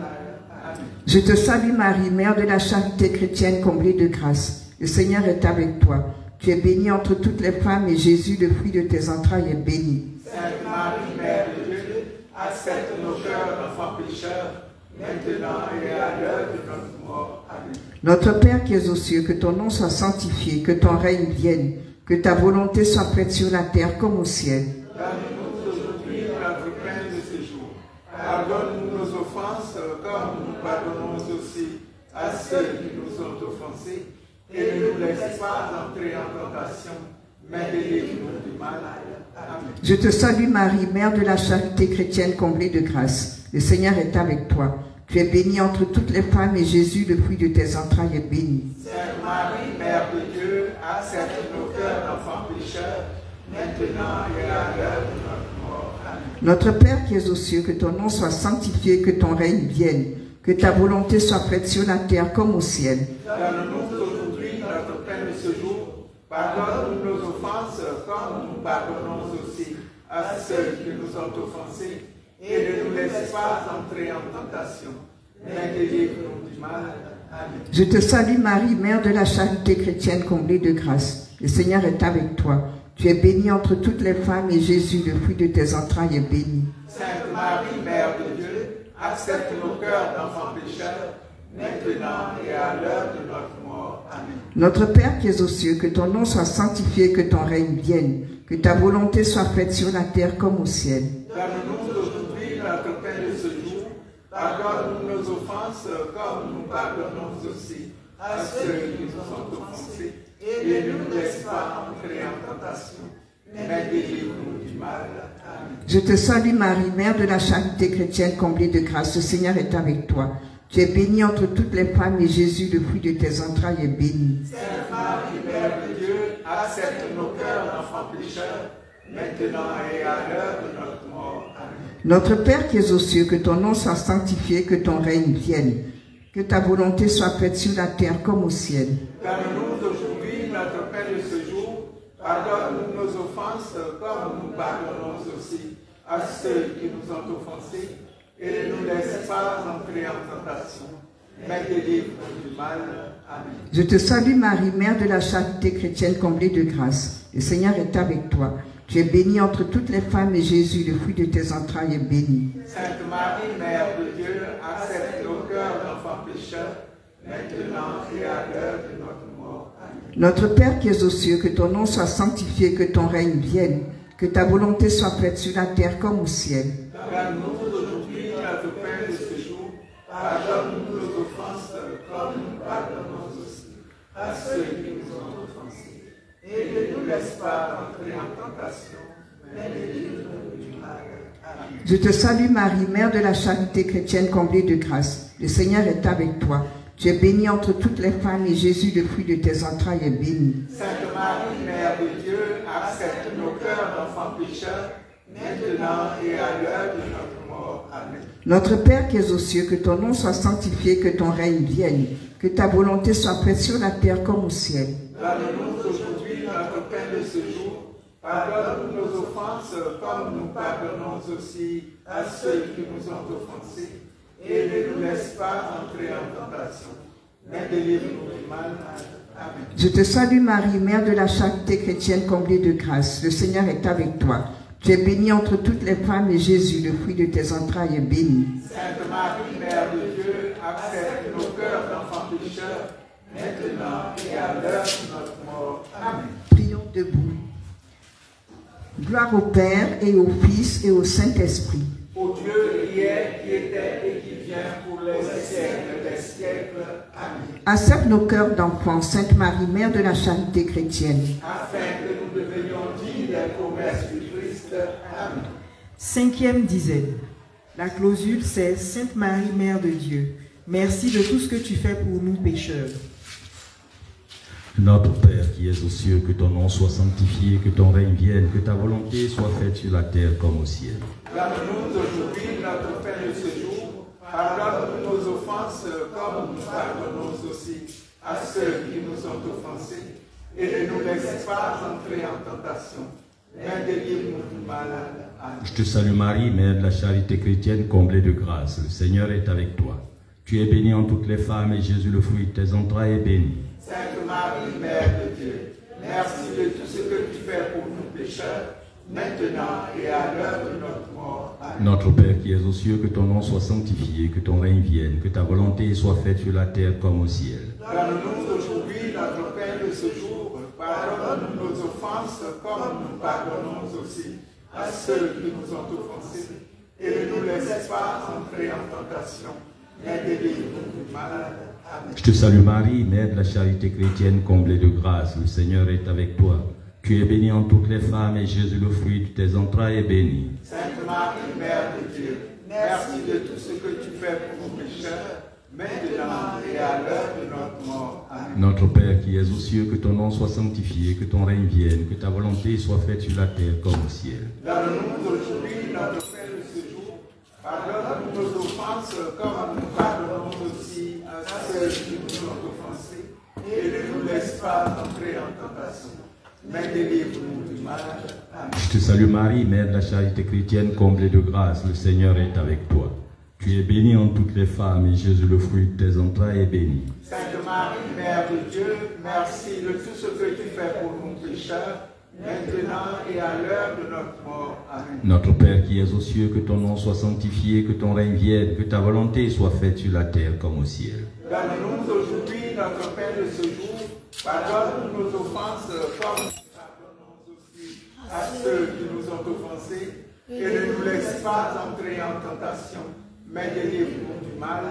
Amen. Je te salue Marie, Mère de la charité chrétienne, comblée de grâce. Le Seigneur est avec toi. Tu es bénie entre toutes les femmes et Jésus, le fruit de tes entrailles, est béni. Sainte Marie, Mère de Dieu, accepte nos cœurs d'enfants pécheurs, maintenant et à l'heure de notre mort. Amen. Notre Père qui es aux cieux, que ton nom soit sanctifié, que ton règne vienne, que ta volonté soit faite sur la terre comme au ciel. Donne-nous aujourd'hui notre pain de ce jour. Pardonne-nous nos offenses, comme nous pardonnons aussi à ceux qui nous ont offensés. Et ne nous laisse pas entrer en tentation, mais délivre-nous du mal. Amen. Je te salue Marie, Mère de la charité chrétienne, comblée de grâce. Le Seigneur est avec toi. Tu es bénie entre toutes les femmes et Jésus, le fruit de tes entrailles, est béni. Sainte Marie, Mère de Dieu, accepte nos cœurs d'enfants pécheurs, maintenant et à l'heure de notre mort. Amen. Notre Père qui es aux cieux, que ton nom soit sanctifié, que ton règne vienne, que ta volonté soit faite sur la terre comme au ciel. Donne-nous aujourd'hui notre pain de ce jour. Pardonne-nous nos offenses, comme nous pardonnons aussi à ceux qui nous ont offensés. Et ne nous laisse pas entrer en tentation, mais délivre-nous du mal. Amen. Je te salue Marie, Mère de la charité chrétienne, comblée de grâce. Le Seigneur est avec toi. Tu es bénie entre toutes les femmes et Jésus, le fruit de tes entrailles, est béni. Sainte Marie, Mère de Dieu, accepte nos cœurs d'enfants pécheurs, maintenant et à l'heure de notre mort. Amen. Notre Père qui es aux cieux, que ton nom soit sanctifié, que ton règne vienne, que ta volonté soit faite sur la terre comme au ciel. Donne-nous aujourd'hui notre pain de ce jour. Pardonne-nous nos offenses, comme nous pardonnons aussi à ceux qui nous ont offensés. Et ne nous laisse pas entrer en tentation, mais délivre-nous du mal. Amen. Je te salue Marie, Mère de la charité chrétienne, comblée de grâce. Le Seigneur est avec toi. Tu es bénie entre toutes les femmes et Jésus, le fruit de tes entrailles, est béni. Sainte Marie, Mère de Dieu, accepte nos cœurs d'enfants pécheurs, maintenant et à l'heure de notre mort. Amen. Notre Père qui es aux cieux, que ton nom soit sanctifié, que ton règne vienne, que ta volonté soit faite sur la terre comme au ciel. Donne-nous aujourd'hui notre pain de ce jour. Pardonne-nous nos offenses, comme nous pardonnons aussi à ceux qui nous ont offensés. Et ne nous laisse pas entrer en tentation, mais délivre-nous du mal. Amen. Je te salue Marie, Mère de la charité chrétienne, comblée de grâce. Le Seigneur est avec toi. Tu es bénie entre toutes les femmes et Jésus, le fruit de tes entrailles, est béni. Sainte Marie, Mère de Dieu, accepte nos cœurs d'enfants pécheurs, maintenant et à l'heure de notre mort. Amen. Notre Père qui es aux cieux, que ton nom soit sanctifié, que ton règne vienne, que ta volonté soit faite sur la terre comme au ciel. Donne-nous aujourd'hui notre pain de ce jour. Pardonne-nous nos offenses, comme nous pardonnons aussi à ceux qui nous ont offensés. Et ne nous laisse pas entrer en tentation, mais délivre-nous du mal. Amen. Je te salue Marie, Mère de la charité chrétienne, comblée de grâce. Le Seigneur est avec toi. Tu es bénie entre toutes les femmes et Jésus, le fruit de tes entrailles, est béni. Sainte Marie, Mère de Dieu, accepte nos cœurs d'enfants pécheurs, maintenant et à l'heure de notre mort. Amen. Notre Père qui es aux cieux, que ton nom soit sanctifié, que ton règne vienne, que ta volonté soit faite sur la terre comme au ciel. Donne-nous aujourd'hui notre pain de ce jour. Pardonne-nous nos offenses, comme nous pardonnons aussi à ceux qui nous ont offensés. Et ne nous laisse pas entrer en tentation, mais délivre-nous du mal. Amen. Je te salue Marie, Mère de la charité chrétienne comblée de grâce. Le Seigneur est avec toi. Tu es bénie entre toutes les femmes et Jésus, le fruit de tes entrailles, est béni. Sainte Marie, Mère de Dieu, accepte nos cœurs d'enfants pécheurs, maintenant et à l'heure de notre mort. Amen. Prions debout. Gloire au Père et au Fils et au Saint-Esprit. Ô Dieu qui est, qui était et qui vient pour les siècles des siècles. Amen. Accepte nos cœurs d'enfants, Sainte Marie, Mère de la charité chrétienne. Afin que nous devenions dignes des promesses du Christ. Amen. 5e dizaine. La clausule, c'est Sainte Marie, Mère de Dieu. Merci de tout ce que tu fais pour nous pécheurs. Notre Père qui es aux cieux, que ton nom soit sanctifié, que ton règne vienne, que ta volonté soit faite sur la terre comme au ciel. Donne-nous aujourd'hui notre pain de ce jour. Pardonne-nous nos offenses, comme nous pardonnons aussi à ceux qui nous ont offensés. Et ne nous laisse pas entrer en tentation, mais délivre-nous du mal. Amen. Je te salue Marie, Mère de la charité chrétienne comblée de grâce. Le Seigneur est avec toi. Tu es bénie en toutes les femmes et Jésus, le fruit de tes entrailles, est béni. Sainte Marie, Mère de Dieu, merci de tout ce que tu fais pour nous pécheurs, maintenant et à l'heure de notre mort. Amen. Notre Père qui es aux cieux, que ton nom soit sanctifié, que ton règne vienne, que ta volonté soit faite sur la terre comme au ciel. Donne-nous aujourd'hui notre pain de ce jour. Pardonne-nous nos offenses, comme nous pardonnons aussi à ceux qui nous ont offensés. Et ne nous laisse pas entrer en tentation, mais délivre-nous du mal. Amen. Je te salue Marie, Mère de la charité chrétienne comblée de grâce. Le Seigneur est avec toi. Tu es bénie en toutes les femmes et Jésus, le fruit de tes entrailles, est béni. Sainte Marie, Mère de Dieu, merci de tout ce que tu fais pour nous pécheurs, maintenant et à l'heure de notre mort. Amen. Notre Père qui es aux cieux, que ton nom soit sanctifié, que ton règne vienne, que ta volonté soit faite sur la terre comme au ciel. Donne-nous aujourd'hui notre pain de ce jour. Pardonne-nous nos offenses, comme nous pardonnons aussi à ceux qui nous ont offensés. Et ne nous laisse pas entrer en tentation, mais délivre-nous du mal. Amen. Je te salue Marie, Mère de la charité chrétienne comblée de grâce. Le Seigneur est avec toi. Tu es bénie en toutes les femmes et Jésus, le fruit de tes entrailles, est béni. Sainte Marie, Mère de Dieu, merci de tout ce que tu fais pour nous pécheurs, maintenant et à l'heure de notre mort. Amen. Notre Père qui es aux cieux, que ton nom soit sanctifié, que ton règne vienne, que ta volonté soit faite sur la terre comme au ciel. Donne-nous aujourd'hui notre pain de ce jour. Pardonne-nous nos offenses, comme nous pardonnons aussi à ceux qui nous ont offensés. Et ne nous laisse pas entrer en tentation, mais délivre-nous du mal.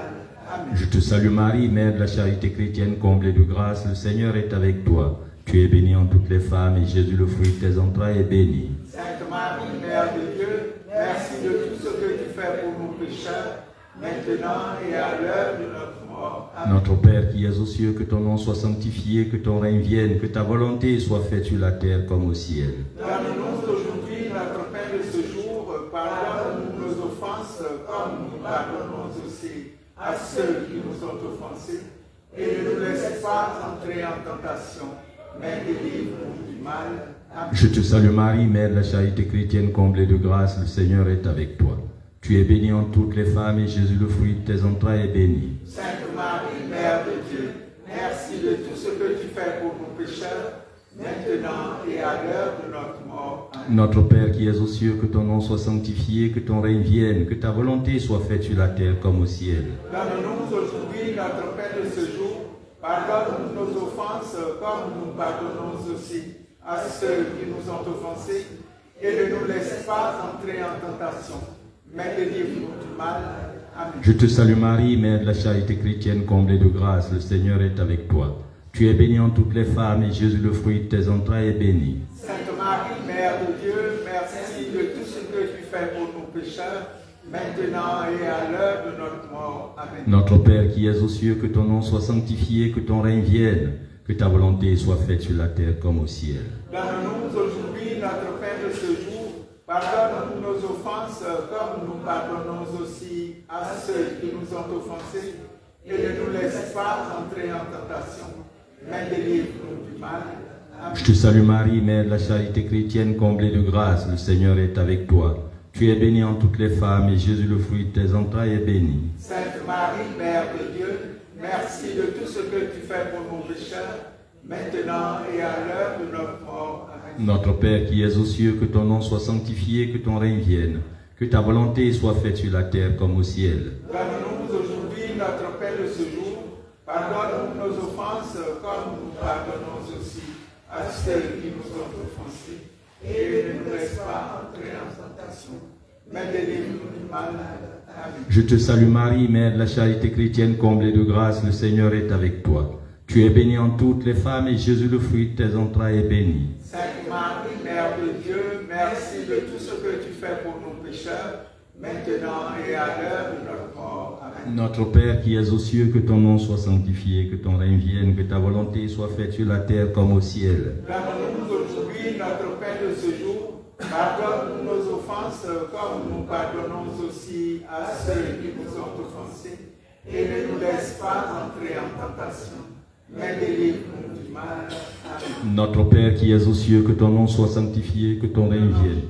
Amen. Je te salue Marie, Mère de la charité chrétienne comblée de grâce. Le Seigneur est avec toi. Tu es bénie en toutes les femmes et Jésus, le fruit de tes entrailles, est béni. Sainte Marie, Mère de Dieu, merci de tout ce que tu fais pour nous pécheurs, maintenant et à l'heure de notre mort. Amen. Notre Père qui es aux cieux, que ton nom soit sanctifié, que ton règne vienne, que ta volonté soit faite sur la terre comme au ciel. Donne-nous aujourd'hui notre pain de ce jour. Pardonne-nous nos offenses, comme nous pardonnons aussi à ceux qui nous ont offensés. Et ne nous laisse pas entrer en tentation, mais délivre-nous du mal. Amen. Je te salue Marie, Mère de la charité chrétienne comblée de grâce. Le Seigneur est avec toi. Tu es bénie en toutes les femmes et Jésus, le fruit de tes entrailles, est béni. Sainte Marie, Mère de Dieu, merci de tout ce que tu fais pour nous pécheurs, maintenant et à l'heure de notre mort. Amen. Notre Père qui es aux cieux, que ton nom soit sanctifié, que ton règne vienne, que ta volonté soit faite sur la terre comme au ciel. Donne-nous aujourd'hui notre pain de ce jour. Pardonne-nous nos offenses, comme nous pardonnons aussi à ceux qui nous ont offensés. Et ne nous laisse pas entrer en tentation, mais délivre-nous du mal. Amen. Je te salue Marie, Mère de la charité chrétienne comblée de grâce. Le Seigneur est avec toi. Tu es bénie en toutes les femmes et Jésus, le fruit de tes entrailles, est béni. Sainte Marie, Mère de Dieu, merci de tout ce que tu fais pour nous pécheurs, maintenant et à l'heure de notre mort. Amen. Notre Père qui es aux cieux, que ton nom soit sanctifié, que ton règne vienne, que ta volonté soit faite sur la terre comme au ciel. Donne-nous aujourd'hui notre pain de ce jour. Pardonne-nous nos offenses, comme nous pardonnons aussi à ceux qui nous ont offensés. Et ne nous laisse pas entrer en tentation, mais délivre-nous du mal. Amen. Je te salue Marie, Mère de la charité chrétienne, comblée de grâce, le Seigneur est avec toi. Tu es bénie en toutes les femmes, et Jésus, le fruit de tes entrailles, est béni. Sainte Marie, Mère de Dieu, merci de tout ce que tu fais pour nos pécheurs, maintenant et à l'heure de notre mort. Amen. Notre Père qui es aux cieux, que ton nom soit sanctifié, que ton règne vienne, que ta volonté soit faite sur la terre comme au ciel. Donne-nous aujourd'hui notre pain de ce jour. Pardonne-nous nos offenses, comme nous pardonnons aussi à ceux qui nous ont offensés. Et ne nous laisse pas entrer en tentation, mais délivre-nous du mal. Amen. Je te salue Marie, Mère de la charité chrétienne, comblée de grâce, le Seigneur est avec toi. Tu es bénie en toutes les femmes, et Jésus, le fruit de tes entrailles, est béni. Sainte Marie, Mère de Dieu, merci de tout ce que tu fais pour nos pécheurs, maintenant et à l'heure de notre mort. Amen. Notre Père qui es aux cieux, que ton nom soit sanctifié, que ton règne vienne, que ta volonté soit faite sur la terre comme au ciel. Donne-nous aujourd'hui notre pain de ce jour. Pardonne-nous nos offenses, comme nous pardonnons aussi à ceux qui nous ont offensés. Et ne nous laisse pas entrer en tentation, mais délivre-nous du mal. Amen. Notre Père qui es aux cieux, que ton nom soit sanctifié, que ton règne vienne.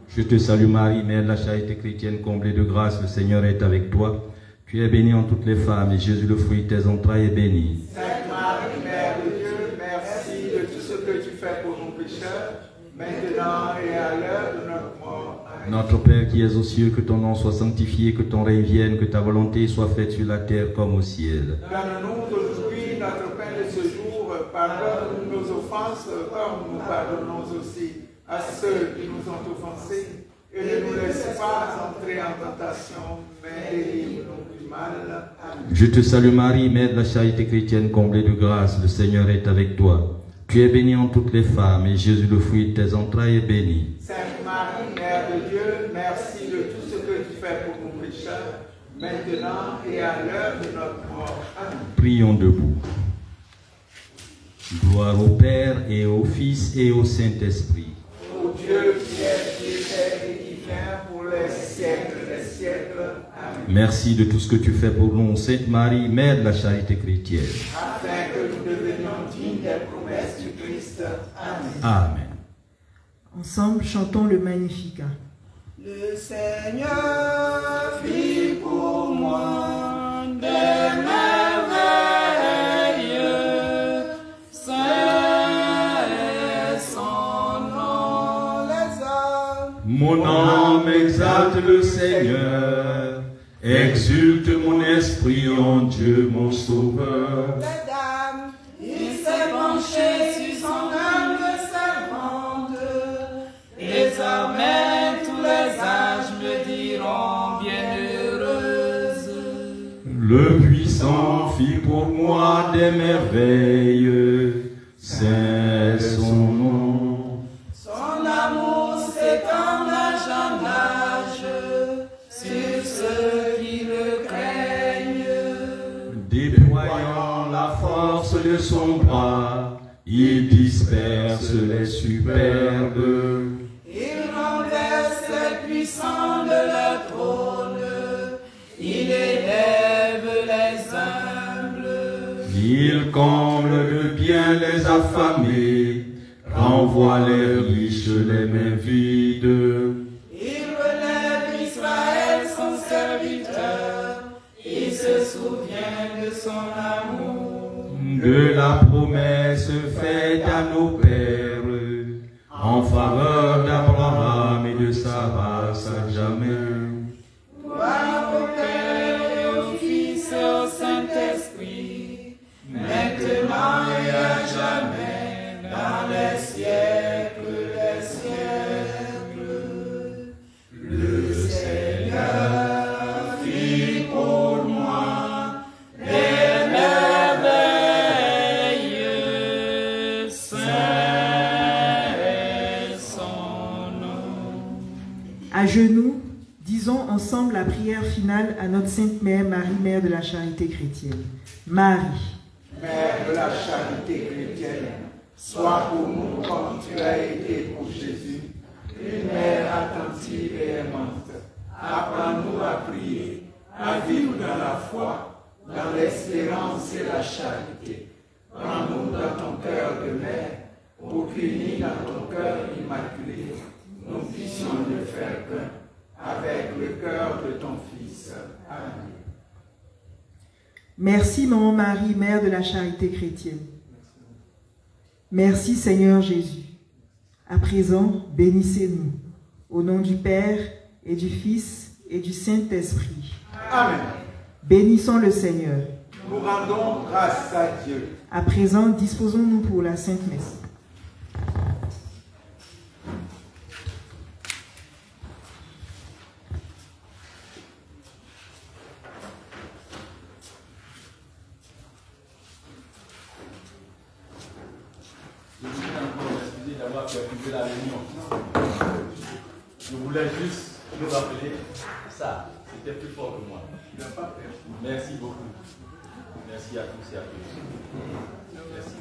Je te salue Marie, Mère de la charité chrétienne, comblée de grâce, le Seigneur est avec toi. Tu es bénie en toutes les femmes, et Jésus, le fruit de tes entrailles, est béni. Sainte Marie, Mère de Dieu, merci de tout ce que tu fais pour nos pécheurs, maintenant et à l'heure de notre mort. Amen. Notre Père qui es aux cieux, que ton nom soit sanctifié, que ton règne vienne, que ta volonté soit faite sur la terre comme au ciel. Donne-nous aujourd'hui notre pain de ce jour. Pardonne-nous nos offenses, comme nous pardonnons aussi à ceux qui nous ont offensés. Et ne nous laisse pas entrer en tentation, mais délivre-nous du mal. Amen. Je te salue Marie, Mère de la charité chrétienne, comblée de grâce, le Seigneur est avec toi. Tu es bénie en toutes les femmes, et Jésus, le fruit de tes entrailles, est béni. Sainte Marie, Mère de Dieu, merci de tout ce que tu fais pour nos pécheurs, maintenant et à l'heure de notre mort. Amen. Prions debout. Gloire au Père, et au Fils, et au Saint-Esprit. Ô Dieu qui est, qui est et qui vient pour les siècles des siècles. Amen. Merci de tout ce que tu fais pour nous, Sainte Marie, Mère de la charité chrétienne. Afin que nous devenions dignes des promesses du Christ. Amen. Amen. Ensemble, chantons le Magnificat. Le Seigneur fit pour moi des merveilles, saint est son nom. Les hommes, Mon âme exalte le Seigneur, exulte mon esprit en Dieu mon Sauveur. les dames, il s'est penché sur son humble servante. Désormais tous les âges me diront bienheureuse. Le puissant fit pour moi des merveilles, c'est son nom. Son amour s'étend d'âge en âge sur ceux qui le craignent. Déployant la force de son bras, il disperse les superbes. Il renverse les puissants de leur trône, il élève les humbles. Il comble de bien les affamés, renvoie les riches les mains vides. Il relève Israël son serviteur, il se souvient de son amour. De la promesse faite à nos pères, en faveur d'Abraham et de sa race à jamais. Gloire au Père et au Fils et au Saint-Esprit, maintenant et à jamais, dans les siècles des siècles. Le Seigneur fit pour moi des merveilles, saint est son nom. À genoux, disons ensemble la prière finale à notre Sainte Mère, Marie, Mère de la charité chrétienne. Marie, Mère de la charité chrétienne, sois pour nous comme tu as été pour Jésus. une mère attentive et aimante. Apprends-nous à prier, à vivre dans la foi, dans l'espérance et la charité. Prends-nous dans ton cœur de mère, pour qu'unis dans ton cœur immaculé, nous puissions ne faire qu'un, avec le cœur de ton Fils. Amen. Merci, Maman Marie, Mère de la Charité chrétienne. Merci, Seigneur Jésus. À présent, bénissez-nous. Au nom du Père, et du Fils, et du Saint-Esprit. Amen. Bénissons le Seigneur. Nous rendons grâce à Dieu. À présent, disposons-nous pour la Sainte Messe. Je voulais encore m'excuser d'avoir perturbé la réunion. Je voulais juste nous rappeler ça. C'était plus fort que moi. Merci beaucoup. Merci à tous et à toutes. Merci.